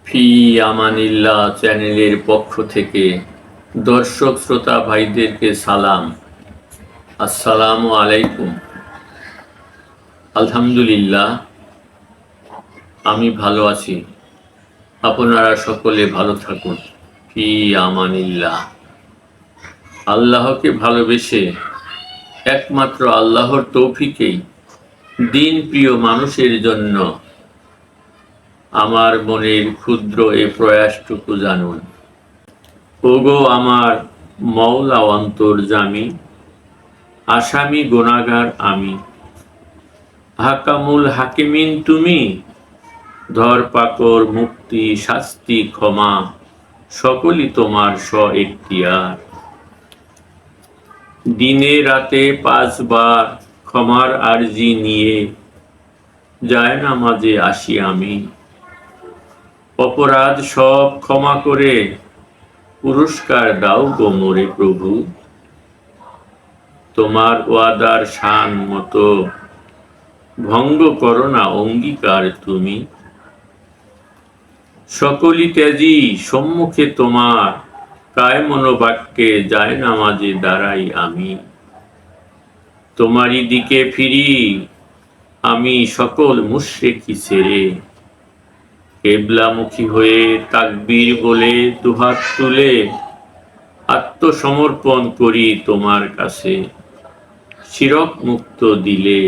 ফি আমানিল্লাহ চ্যানেলের পক্ষ থেকে দর্শক শ্রোতা ভাইদেরকে সালাম। আসসালামু আলাইকুম। আলহামদুলিল্লাহ, আমি ভালো আছি। আপনারা সকলে ভালো থাকুন। ফি আমানিল্লাহ। আল্লাহকে ভালোবেসে একমাত্র আল্লাহর তৌফিকেই দিন প্রিয় মানুষের জন্য আমার মনের ক্ষুদ্র এ প্রয়াসটুকু জানুন। ওগো আমার মওলা অন্তর্যামী, আসামি গুনাহগার আমি। হাকামুল হাকিমিন তুমি, ধরপাকড় মুক্তি শাস্তি ক্ষমা সকলই তোমার স্ব-এখতিয়ার। দিনে রাতে 5 বার ক্ষমার আরজি নিয়ে জায়নামাজে আসি আমি। অপরাধ সব ক্ষমা করে পুরস্কার দাও গো মোরে প্রভু। তোমার ওয়াদার শান মতো ভঙ্গ করো না অঙ্গীকার তুমি। সকলি ত্যাজি সম্মুখে তোমার, কায় মনোবাক্যে জায়নামাজে দাঁড়াই আমি। তোমারই দিকে ফিরি আমি সকল মুশরিকি ছেড়ে। কিবলামুখী হয়ে তাকবীর বলে দুহাত তুলে আত্মসমর্পণ করি তোমার কাছে শিরক মুক্ত দিলে।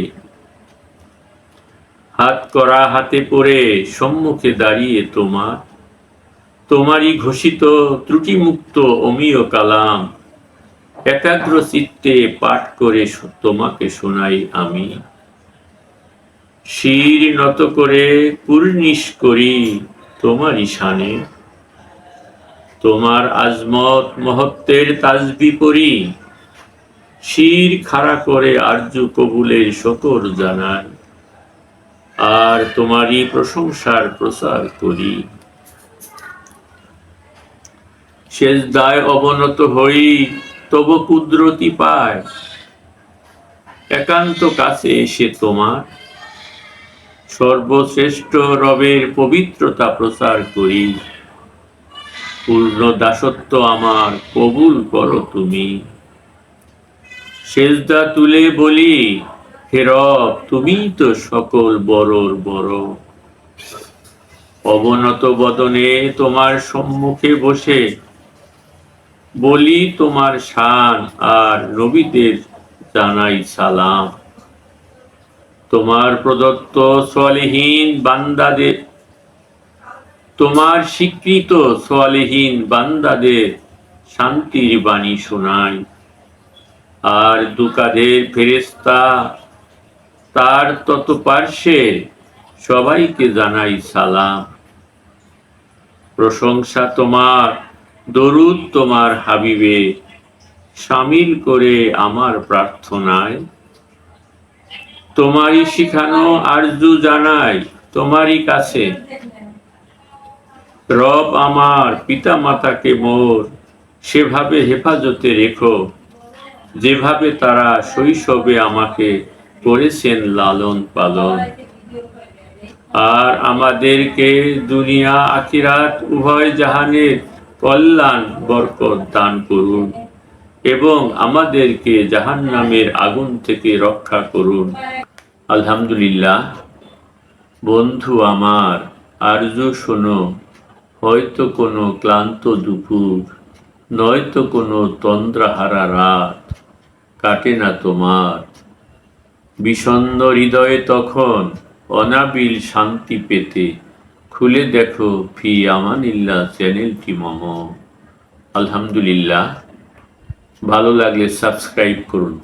হাত করা হাতে পড়ে সম্মুখে দাঁড়িয়ে তোমারই ঘোষিত ত্রুটিমুক্ত অমীয় কালাম একাগ্র চিত্তে পাঠ করে তোমাকে শোনাই আমি। শির নত করে কুর্নিশ করি তোমারই শানে, তোমার আজমত মহত্বের তাসবিহ পড়ি। শির খাড়া করে আরজু কবুলের শকর জানাই, আর তোমারই প্রশংসার প্রচার করি। সেজদায় অবনত হই তব কুদরতি পায়, একান্ত কাছে এসে তোমার সর্বশ্রেষ্ঠ রবের পবিত্রতা প্রচার করি। পূর্ণ দাসত্ব আমার কবুল করো তুমি। সেজদা তুলে বলি, হে রব তুমিই তো সকল বড়র বড়। অবনত বদনে তোমার সম্মুখে বসে বলি তোমার শান, আর নবীদের জানাই সালাম। তোমার প্রদত্ত সালেহীন বান্দাদের, তোমার স্বীকৃত সালেহীন বান্দাদের শান্তির বাণী শোনাই। আর দুকাদের ফেরেশতা তার তত পার্শ্বে সবাইকে জানাই সালাম। প্রশংসা তোমার, দরুদ তোমার হাবিবে শামিল করে আমার প্রার্থনায়। তোমারই শিখানো আরজু জানাই তোমারই কাছে। রব আমার পিতা মাতাকে মোর সেভাবে হেফাজতে রেখো, যেভাবে তারা শৈশবে আমাকে করেছেন লালন পালন। আর আমাদেরকে দুনিয়া আখিরাত উভয় জাহানের কল্যাণ বরকত দান করুন, এবং আমাদেরকে জাহান্নামের আগুন থেকে রক্ষা করুন। আলহামদুলিল্লাহ। বন্ধু আমার আরজু শোনো, হয়তো কোনো ক্লান্ত দুপুর, নয়তো কোনো তন্দ্রাহারা রাত কাটে না তোমার। বিষণ্ণ হৃদয়ে তখন অনাবিল শান্তি পেতে খুলে দেখো ফি আমানিল্লাহ চ্যানেলটি মম। আলহামদুলিল্লাহ। ভালো লাগলে সাবস্ক্রাইব করুন।